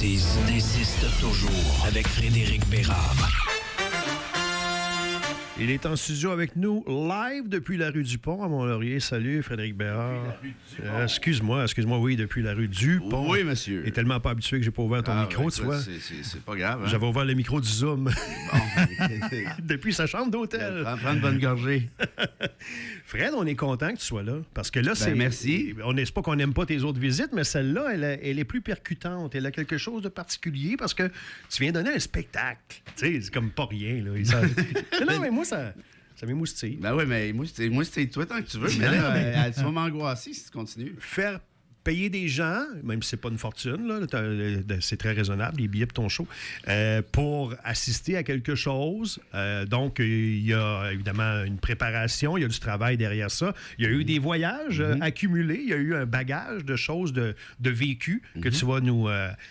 précise insiste toujours avec Frédéric Bérard. Il est en studio avec nous, live depuis la rue Dupont, à Mont-Laurier. Salut, Frédéric Bérard. Excuse-moi, oui, depuis la rue Dupont. Oui, monsieur. Il est tellement pas habitué que j'ai pas ouvert ton micro, tu vois. C'est pas grave. Hein? J'avais ouvert le micro du Zoom. Bon. Depuis sa chambre d'hôtel. Prends une bonne gorgée. Fred, on est content que tu sois là. Parce que là, merci. C'est pas qu'on n'aime pas tes autres visites, mais celle-là, elle est plus percutante. Elle a quelque chose de particulier parce que tu viens donner un spectacle. Tu sais, c'est comme pas rien, là. Non, mais moi, ça m'émoustille. Ben oui, mais émoustille-toi tant que tu veux. Mais là, tu vas m'angoisser si tu continues. Faire payer des gens, même si c'est pas une fortune, là, c'est très raisonnable, les billets pour ton show, pour assister à quelque chose. Donc, il y a évidemment une préparation, il y a du travail derrière ça. Il y a eu des voyages accumulés, il y a eu un bagage de choses, de vécu que tu vas nous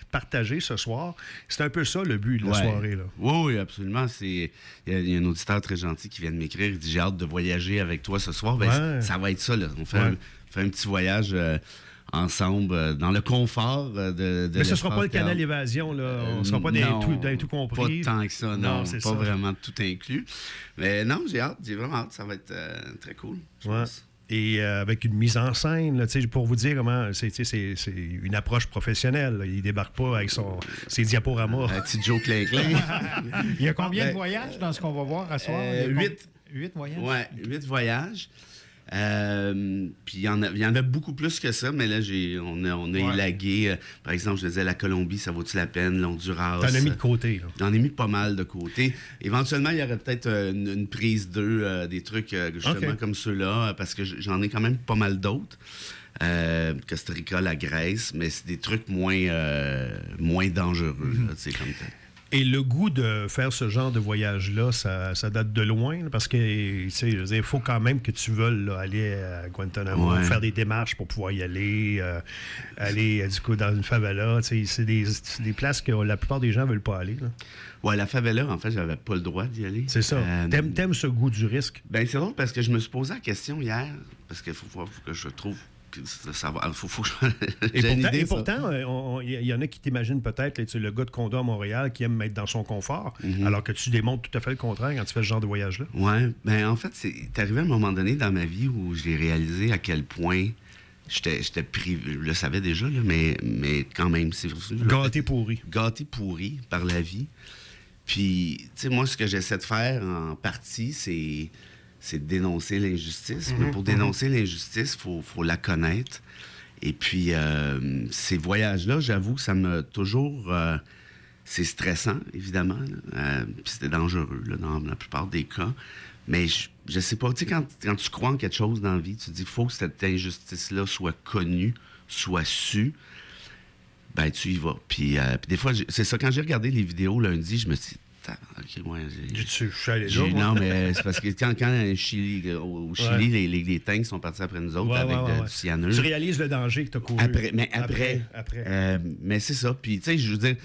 partager ce soir. C'est un peu ça le but de la soirée. Là. Oui, absolument. Il y a un auditeur très gentil qui vient de m'écrire, il dit « J'ai hâte de voyager avec toi ce soir. » Ça va être ça. Là. On fait un petit voyage... ensemble, dans le confort de Mais ce ne sera pas le canal évasion, là. On ne sera pas dans tout compris. Pas tant que ça, non. C'est pas vraiment tout inclus. Mais non, j'ai vraiment hâte. Ça va être très cool, je pense. Et avec une mise en scène, là, pour vous dire comment, c'est une approche professionnelle. Là. Il ne débarque pas avec ses diaporamas. Un petit Joe Clin-Clin. Il y a combien de voyages dans ce qu'on va voir à soir? 8. 8 voyages? Oui, 8 voyages. Puis il y en avait beaucoup plus que ça, mais là, on a élagué. Par exemple, je disais, la Colombie, ça vaut-tu la peine? L'Honduras. T'en as mis de côté, là. J'en ai mis pas mal de côté. Éventuellement, il y aurait peut-être une prise 2, des trucs justement comme ceux-là, parce que j'en ai quand même pas mal d'autres. Costa Rica, la Grèce, mais c'est des trucs moins dangereux, là, tu sais, comme ça. Et le goût de faire ce genre de voyage-là, ça date de loin, là, parce que, tu sais, il faut quand même que tu veuilles là, aller à Guantanamo, faire des démarches pour pouvoir y aller, du coup, dans une favela. Tu sais, c'est des places que la plupart des gens ne veulent pas aller. Oui, la favela, en fait, j'avais pas le droit d'y aller. C'est ça. T'aimes ce goût du risque? Ben c'est drôle parce que je me suis posé la question hier, parce qu'il faut que je trouve... Faut et pourtant, il y en a qui t'imaginent peut-être le gars de condo à Montréal qui aime être dans son confort, alors que tu démontres tout à fait le contraire quand tu fais ce genre de voyage-là. Oui. Ben en fait, c'est arrivé à un moment donné dans ma vie où j'ai réalisé à quel point j'étais privé. Je le savais déjà, là, mais quand même, c'est gâté pourri. Gâté pourri par la vie. Puis, tu sais, moi, ce que j'essaie de faire en partie, c'est de dénoncer l'injustice. Mais pour dénoncer l'injustice, il faut la connaître. Et puis, ces voyages-là, j'avoue que ça m'a toujours... c'est stressant, évidemment. Puis c'était dangereux, là, dans la plupart des cas. Mais je sais pas, tu sais, quand tu crois en quelque chose dans la vie, tu te dis, il faut que cette injustice-là soit connue, soit sue. Ben, tu y vas. Puis des fois, c'est ça, quand j'ai regardé les vidéos lundi, je me suis dit, OK, moi, je suis allé là. Non, mais c'est parce que quand au Chili, les tanks sont partis après nous autres avec du cyanure. Tu réalises le danger que tu as couru. Après. Mais c'est ça. Puis, tu sais, je veux dire,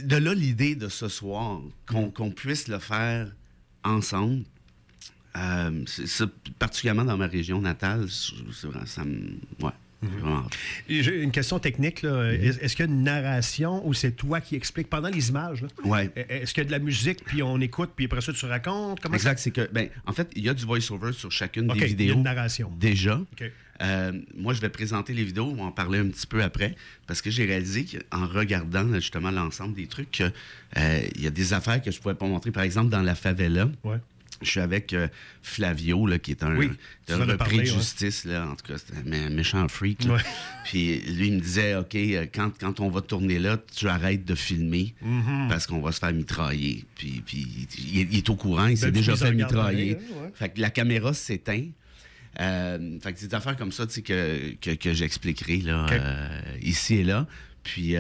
de là, l'idée de ce soir, qu'on puisse le faire ensemble, particulièrement dans ma région natale, c'est vraiment, ça me... Ouais. J'ai une question technique. Là. Est-ce qu'il y a une narration ou c'est toi qui expliques pendant les images? Oui. Est-ce qu'il y a de la musique, puis on écoute, puis après ça, tu racontes? Comment exact. C'est que, en fait, il y a du voice-over sur chacune des vidéos. Il y a une narration. Déjà. Okay. Moi, je vais présenter les vidéos, on va en parler un petit peu après, parce que j'ai réalisé qu'en regardant justement l'ensemble des trucs, qu'il y a des affaires que je ne pouvais pas montrer. Par exemple, dans la favela. Ouais. Je suis avec Flavio, là, qui est un repris de justice, là, en tout cas, c'est un méchant freak. Ouais. Puis lui, il me disait, OK, quand on va tourner là, tu arrêtes de filmer parce qu'on va se faire mitrailler. Puis il est au courant, il s'est déjà fait mitrailler. Ouais. Fait que la caméra s'éteint. Fait que c'est des affaires comme ça, tu sais, que j'expliquerai là, ici et là. Puis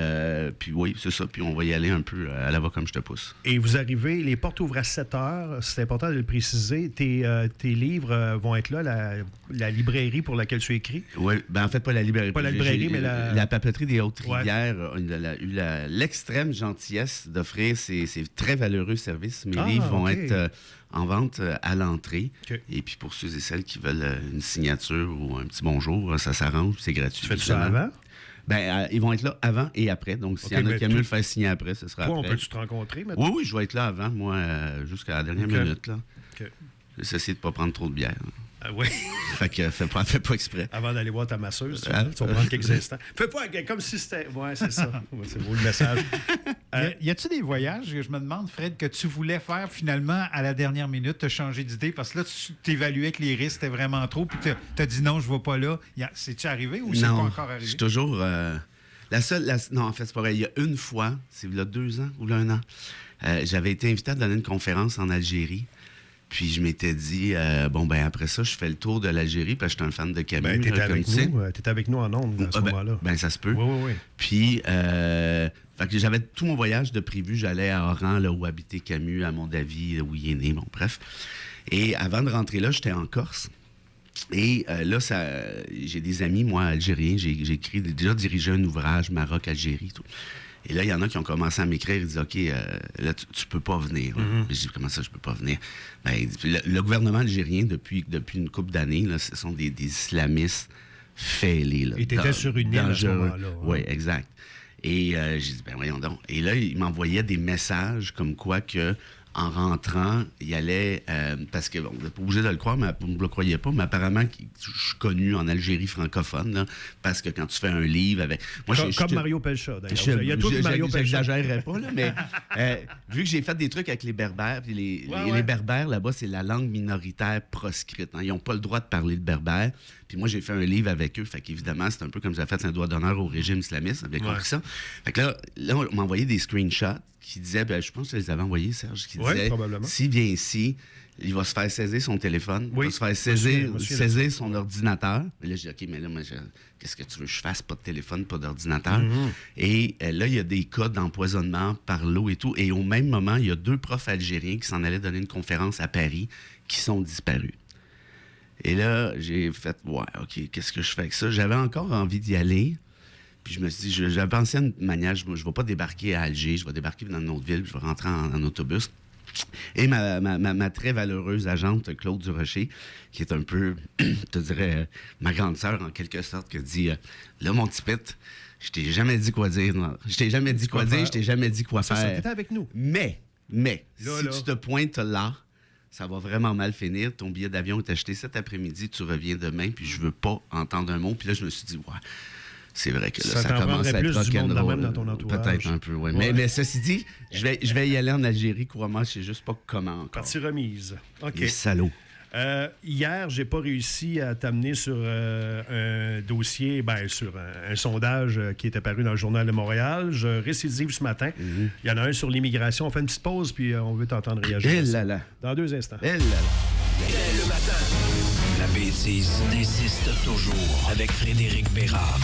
oui, c'est ça. Puis on va y aller un peu à la va comme je te pousse. Et vous arrivez, les portes ouvrent à 7 heures. C'est important de le préciser. Tes livres vont être là, la librairie pour laquelle tu écris? Oui, ben en fait, pas la librairie. Pas la librairie, mais la papeterie des Hautes-Rivières a eu l'extrême gentillesse d'offrir ces très valeureux services. Mes livres vont être en vente à l'entrée. Okay. Et puis pour ceux et celles qui veulent une signature ou un petit bonjour, ça s'arrange, c'est gratuit. Tu fais ça avant? Ils vont être là avant et après. Donc, s'il y en a qui aiment mieux le faire signer après, ce sera toi, après. On peut-tu te rencontrer maintenant? Oui, je vais être là avant, moi, jusqu'à la dernière minute. Là. J'essaie de ne pas prendre trop de bière. Ah oui. Fait que fais pas exprès. Avant d'aller voir ta masseuse, tu vas prendre quelques instants. Fais pas comme si c'était... Ouais, c'est ça. C'est beau le message. Y a-tu des voyages, je me demande, Fred, que tu voulais faire finalement à la dernière minute, t'as changé d'idée parce que là, tu t'évaluais que les risques étaient vraiment trop, puis t'as dit non, je ne vais pas là. C'est-tu arrivé ou c'est pas encore arrivé? Je suis toujours... Non, en fait, c'est pas vrai. Il y a une fois, c'est il y a 2 ans ou là, 1 an, j'avais été invité à donner une conférence en Algérie. Puis je m'étais dit, après ça, je fais le tour de l'Algérie parce que je suis un fan de Camus. T'étais avec nous en ondes à ce moment-là. Ça se peut. Oui. Puis, fait que j'avais tout mon voyage de prévu. J'allais à Oran, là où habitait Camus, à Mondavi, où il est né, bref. Et avant de rentrer là, j'étais en Corse. Et là, j'ai des amis, moi, algériens. J'ai déjà dirigé un ouvrage, Maroc-Algérie, tout. Et là, il y en a qui ont commencé à m'écrire. Ils disent, OK, là, tu peux pas venir. Je dis, comment ça, je peux pas venir? Le gouvernement algérien, depuis une couple d'années, là, ce sont des islamistes fêlés. Là, et tu étais sur une île à ce moment-là. Oui, exact. Et j'ai dit, voyons donc. Et là, ils m'envoyaient des messages comme quoi que en rentrant, il allait... parce que, vous n'êtes pas obligé de le croire, mais vous ne le croyez pas, mais apparemment, je suis connu en Algérie francophone, là, parce que quand tu fais un livre avec... Moi, comme Mario Pelcha, d'ailleurs. Il y a tout de Mario Pelcha. J'exagérerais pas, là, mais vu que j'ai fait des trucs avec les Berbères, puis les Berbères, là-bas, c'est la langue minoritaire proscrite. Hein. Ils n'ont pas le droit de parler le berbère. Puis moi, j'ai fait un livre avec eux. Fait qu'évidemment, c'est un peu comme j'avais fait un doigt d'honneur au régime islamiste. Vous avez compris ça? Fait que là, on m'a envoyé des screenshots qui disaient, je pense que je les avais envoyés, Serge, qui disaient, s'il vient ici, il va se faire saisir son téléphone, il va se faire saisir son ordinateur. Et là, je dis, OK, mais là, moi, qu'est-ce que tu veux que je fasse? Pas de téléphone, pas d'ordinateur. Et là, il y a des cas d'empoisonnement par l'eau et tout. Et au même moment, il y a 2 profs algériens qui s'en allaient donner une conférence à Paris qui sont disparus. Et là, j'ai fait, OK, qu'est-ce que je fais avec ça? J'avais encore envie d'y aller. Puis je me suis dit, j'avais pensé à une manière, je ne vais pas débarquer à Alger, je vais débarquer dans une autre ville, puis je vais rentrer en autobus. Et ma très valeureuse agente, Claude Durocher, qui est un peu, je te dirais, ma grande sœur en quelque sorte, qui a dit, là, mon petit pit, je t'ai jamais dit quoi dire. Non. Je t'ai jamais dit quoi dire, je t'ai jamais dit quoi faire. Ça, t'étais avec nous. Mais, si tu te pointes là, ça va vraiment mal finir. Ton billet d'avion est acheté cet après-midi, tu reviens demain, puis je veux pas entendre un mot. Puis là, je me suis dit, c'est vrai que là, ça commence à être rock'n'roll. Dans ton entourage. Peut-être un peu, oui. Ouais. Mais ceci dit, je vais y aller en Algérie, crois-moi, je sais juste pas comment encore. Partie remise. OK. Les salauds. Hier, j'ai pas réussi à t'amener sur un dossier, sur un sondage qui était paru dans le Journal de Montréal. Je récidive ce matin. Il y en a un sur l'immigration. On fait une petite pause, puis on veut t'entendre réagir. Dans 2 instants. Dès le matin, la bêtise insiste toujours avec Frédéric Bérard.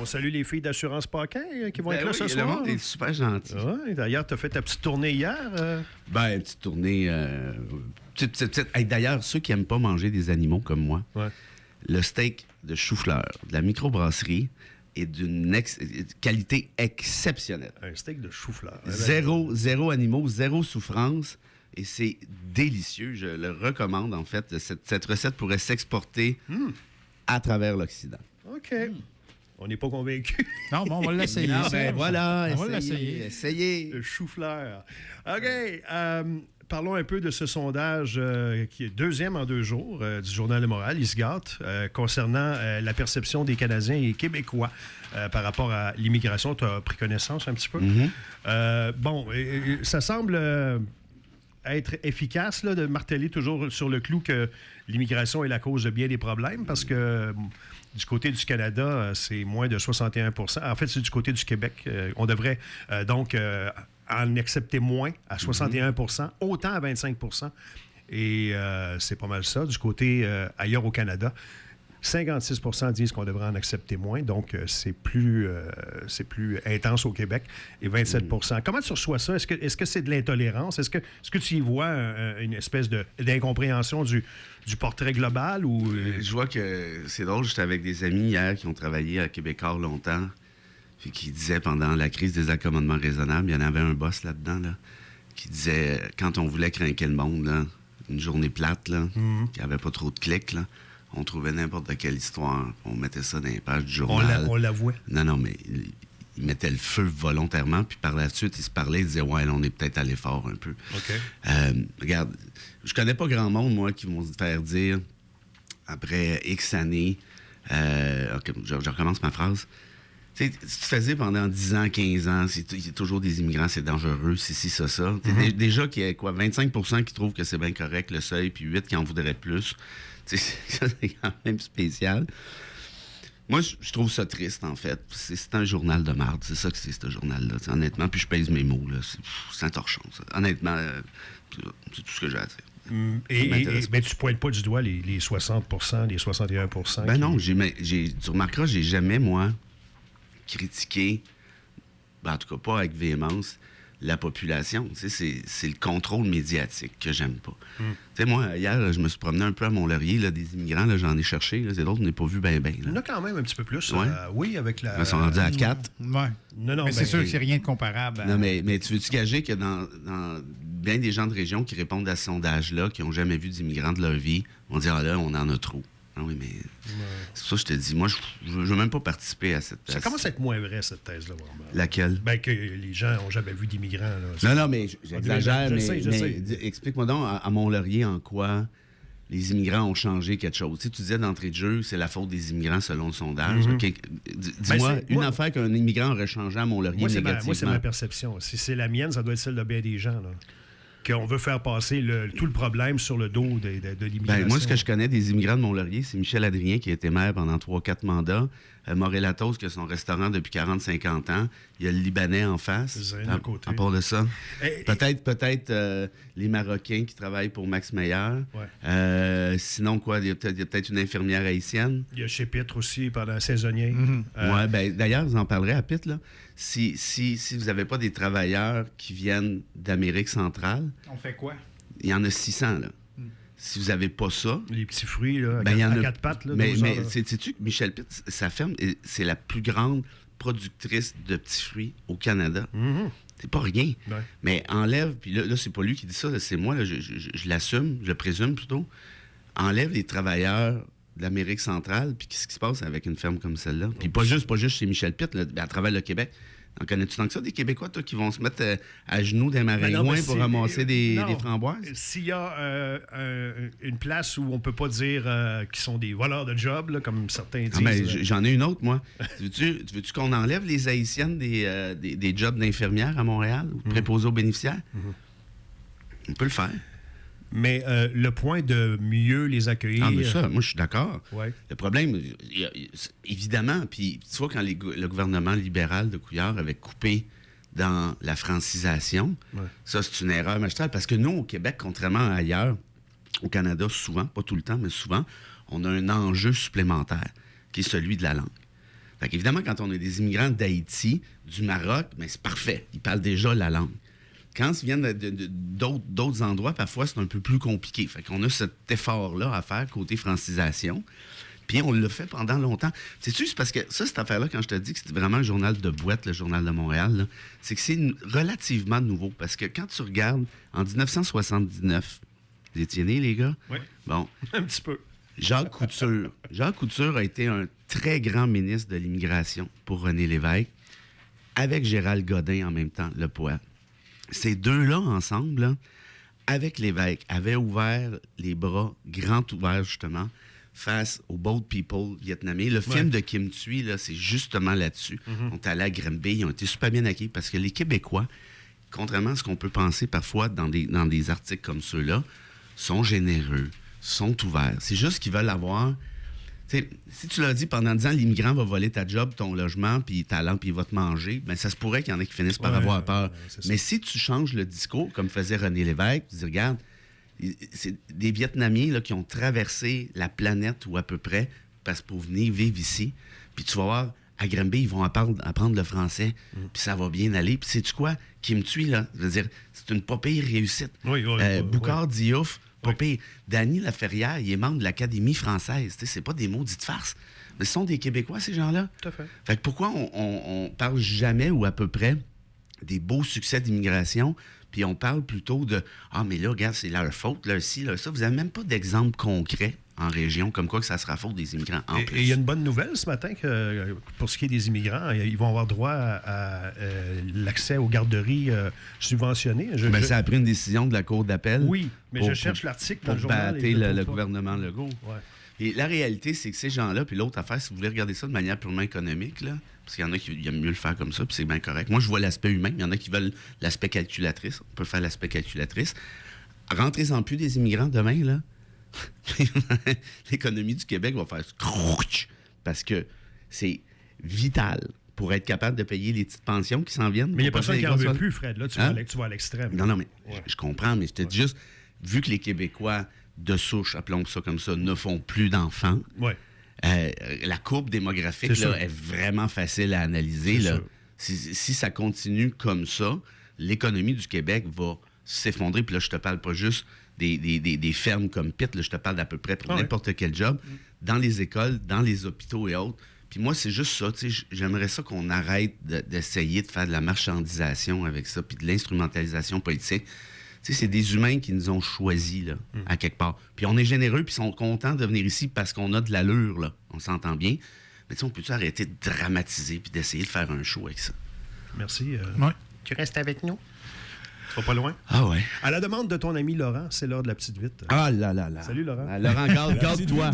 On salue les filles d'Assurance Paquin qui vont être là ce soir. Le monde est super gentil. Ouais, d'ailleurs, tu as fait ta petite tournée hier. Une petite tournée... petite. Hey, d'ailleurs, ceux qui n'aiment pas manger des animaux comme moi, le steak de chou-fleur de la microbrasserie est d'une qualité exceptionnelle. Un steak de chou-fleur. Zéro animaux, zéro souffrance. Et c'est délicieux. Je le recommande, en fait. Cette recette pourrait s'exporter à travers l'Occident. OK. On n'est pas convaincus. Non, bon, on va l'essayer. Voilà, on va l'essayer. Essayez. Le chou-fleur. OK. Parlons un peu de ce sondage qui est 2e en 2 jours du Journal de Montréal, il se gâte, concernant la perception des Canadiens et Québécois par rapport à l'immigration. Tu as pris connaissance un petit peu? Ça semble être efficace là, de marteler toujours sur le clou que l'immigration est la cause de bien des problèmes parce que du côté du Canada, c'est moins de 61 %. En fait, c'est du côté du Québec. On devrait donc en accepter moins à 61 %, autant à 25 %. Et c'est pas mal ça. Du côté ailleurs au Canada, 56 % disent qu'on devrait en accepter moins. Donc, c'est plus intense au Québec. Et 27 % Comment tu reçois ça? Est-ce que c'est de l'intolérance? Est-ce que tu y vois une espèce d'incompréhension du portrait global? Ou... Je vois que c'est drôle. J'étais avec des amis hier qui ont travaillé à Québécois longtemps puis qui disaient pendant la crise des accommodements raisonnables, il y en avait un boss là-dedans là, qui disait, quand on voulait craquer le monde, là, une journée plate, là, qui n'avait pas trop de clics, là, On trouvait n'importe quelle histoire. On mettait ça dans les pages du journal. On l'avouait. Non, mais ils mettaient le feu volontairement, puis par la suite, ils se parlaient, ils disaient « Ouais, là, on est peut-être allé fort un peu. » Regarde, je connais pas grand monde, moi, qui vont se faire dire, après X années, je recommence ma phrase, tu sais, tu te faisais pendant 10 ans, 15 ans, il y a toujours des immigrants, c'est dangereux, ça. Déjà, qu'il y a 25 qui trouvent que c'est bien correct, le seuil, puis 8 qui en voudraient plus. Tu sais, ça, c'est quand même spécial. Moi, je trouve ça triste, en fait. C'est un journal de marde. C'est ça que c'est, ce journal-là. Honnêtement, puis je pèse mes mots. Là. C'est un torchon, ça. Honnêtement, c'est tout ce que j'ai à dire. Mais tu pointes pas du doigt les 60 les 61 Ben non, tu remarqueras, j'ai jamais, moi, critiqué, en tout cas pas avec véhémence, la population. Tu sais, c'est le contrôle médiatique que j'aime pas. Tu sais, moi, hier, je me suis promené un peu à Mont-Laurier, là, des immigrants, là, j'en ai cherché. Là, c'est d'autres, je n'ai pas vu bien. Il y en a quand même un petit peu plus. Ouais. Oui, avec la... Ils sont rendus à 4. Ouais. Non, mais c'est sûr que c'est rien de comparable. Non, mais tu veux-tu gager que dans bien des gens de région qui répondent à ce sondage-là, qui n'ont jamais vu d'immigrants de leur vie, vont dire « Ah là, on en a trop. » Ah oui, mais c'est ça que je te dis. Moi, je ne veux même pas participer à cette thèse. Ça commence à être moins vrai, cette thèse-là. Laquelle? Ben, que les gens n'ont jamais vu d'immigrants. Là. Non, mais j'exagère. Je sais. Explique-moi donc, à Mont-Laurier, en quoi les immigrants ont changé quelque chose. Tu sais, tu disais d'entrée de jeu, c'est la faute des immigrants selon le sondage. Dis-moi une affaire qu'un immigrant aurait changé à Mont-Laurier négativement. Moi, c'est ma perception. Si c'est la mienne, ça doit être celle de bien des gens. Là. Qu'on veut faire passer tout le problème sur le dos de l'immigration. Ben, moi, ce que je connais des immigrants de Mont-Laurier, c'est Michel Adrien, qui a été maire pendant 3-4 mandats. Maurel Athos, qui a son restaurant depuis 40-50 ans. Il y a le Libanais en face. À côté. À part de ça. Peut-être les Marocains qui travaillent pour Max Meyer. Ouais. Sinon, quoi, il y a peut-être une infirmière haïtienne. Il y a chez Pitre aussi, pendant un saisonnier. Ouais, ben, d'ailleurs, vous en parlerez à Pitre, là. Si vous n'avez pas des travailleurs qui viennent d'Amérique centrale... On fait quoi? Il y en a 600, là. Si vous n'avez pas ça... Les petits fruits, là, ben, à quatre pattes. Là, mais sais-tu que Michel Pitt, sa ferme, c'est la plus grande productrice de petits fruits au Canada? C'est pas rien. Ouais. Mais enlève, puis là c'est pas lui qui dit ça, là, c'est moi, là, je l'assume, je le présume plutôt. Enlève les travailleurs de l'Amérique centrale, puis qu'est-ce qui se passe avec une ferme comme celle-là? Puis pas juste chez Michel Pitt, là, à travers le Québec. En connais-tu tant que ça, des Québécois, toi, qui vont se mettre à genoux des maringouins pour ramasser des framboises? S'il y a une place où on peut pas dire qu'ils sont des voleurs de job, là, comme certains disent... Mais j'en ai une autre, moi. Veux-tu qu'on enlève les Haïtiennes des jobs d'infirmières à Montréal, ou de préposés aux bénéficiaires? On peut le faire. Mais le point de mieux les accueillir... Ah, mais ça, moi, je suis d'accord. Ouais. Le problème, évidemment, puis tu vois, quand le gouvernement libéral de Couillard avait coupé dans la francisation, ça, c'est une erreur magistrale, parce que nous, au Québec, contrairement à ailleurs, au Canada, souvent, pas tout le temps, mais souvent, on a un enjeu supplémentaire, qui est celui de la langue. Fait qu'évidemment, quand on a des immigrants d'Haïti, du Maroc, bien, c'est parfait. Ils parlent déjà la langue. Quand ils viennent d'autres endroits, parfois, c'est un peu plus compliqué. Fait qu'on a cet effort-là à faire côté francisation. Puis on l'a fait pendant longtemps. Sais-tu, c'est parce que ça, cette affaire-là, quand je te dis que c'était vraiment le journal de boîte, le journal de Montréal, là, c'est que c'est relativement nouveau. Parce que quand tu regardes, en 1979, vous étiez nés, les gars? Oui. Bon. Un petit peu. Jacques Couture. Jacques Couture a été un très grand ministre de l'Immigration pour René Lévesque, avec Gérald Godin en même temps, le poète. Ces deux-là, ensemble, là, avec Lévesque, avaient ouvert les bras, grands ouverts, justement, face aux Boat People vietnamiens. Le film de Kim Thuy, là, c'est justement là-dessus. On est allé à Granby, ils ont été super bien accueillis parce que les Québécois, contrairement à ce qu'on peut penser parfois dans des articles comme ceux-là, sont généreux, sont ouverts. C'est juste qu'ils veulent avoir... T'sais, si tu l'as dit, pendant 10 ans, l'immigrant va voler ta job, ton logement, puis ta langue, puis il va te manger, bien, ça se pourrait qu'il y en ait qui finissent par avoir peur. Mais si tu changes le discours, comme faisait René Lévesque, tu dis, regarde, c'est des Vietnamiens là, qui ont traversé la planète, ou à peu près, parce pour venir vivre ici, puis tu vas voir, à Granby, ils vont apprendre le français, puis ça va bien aller. Puis sais-tu quoi? Kim Thuy, là, je veux dire, c'est une pas pire réussite. Boucard Diouf, pas pire. Danny Laferrière, il est membre de l'Académie française. T'sais, c'est pas des maudites farces. Mais ce sont des Québécois, ces gens-là. Tout à fait. Fait que pourquoi on parle jamais, ou à peu près, des beaux succès d'immigration, puis on parle plutôt de « Ah, mais là, regarde, c'est leur faute, là, ci, là, ça. » Vous n'avez même pas d'exemple concret en région, comme quoi que ça sera faute des immigrants en plus. Et il y a une bonne nouvelle ce matin que pour ce qui est des immigrants, ils vont avoir droit à l'accès aux garderies subventionnées. Ça a pris une décision de la Cour d'appel. Oui, mais je cherche l'article dans pour le journal. battre le gouvernement Legault. Ouais. Et la réalité, c'est que ces gens-là, puis l'autre affaire, si vous voulez regarder ça de manière purement économique, là, parce qu'il y en a qui aiment mieux le faire comme ça, puis c'est bien correct. Moi, je vois l'aspect humain. Il y en a qui veulent l'aspect calculatrice. On peut faire l'aspect calculatrice. Rentrez-en plus des immigrants demain, là. L'économie du Québec va faire crouch, parce que c'est vital pour être capable de payer les petites pensions qui s'en viennent. Mais il n'y a pour personne passer qui les en veut grosses- plus, Fred. Là, tu vas à l'extrême. Non, mais Ouais. je comprends, mais je te dis juste, vu que les Québécois de souche, appelons ça comme ça, ne font plus d'enfants, Ouais. la courbe démographique C'est là, sûr. est vraiment facile à analyser. C'est Là. sûr. Si ça continue comme ça, l'économie du Québec va s'effondrer. Puis là, je te parle pas juste des fermes comme Pitt, là, je te parle d'à peu près pour n'importe quel job, dans les écoles, dans les hôpitaux et autres. Puis moi, c'est juste ça. J'aimerais ça qu'on arrête d'essayer de faire de la marchandisation avec ça, puis de l'instrumentalisation politique. C'est des humains qui nous ont choisis, là, à quelque part. Puis on est généreux, puis ils sont contents de venir ici parce qu'on a de l'allure, là. On s'entend bien. Mais on peut-tu arrêter de dramatiser puis d'essayer de faire un show avec ça? Merci. Ouais. Tu restes avec nous? Tu vas pas loin? Ah ouais. À la demande de ton ami Laurent, c'est l'heure de la petite vite. Ah là là là. Salut, Laurent. Laurent, garde-toi.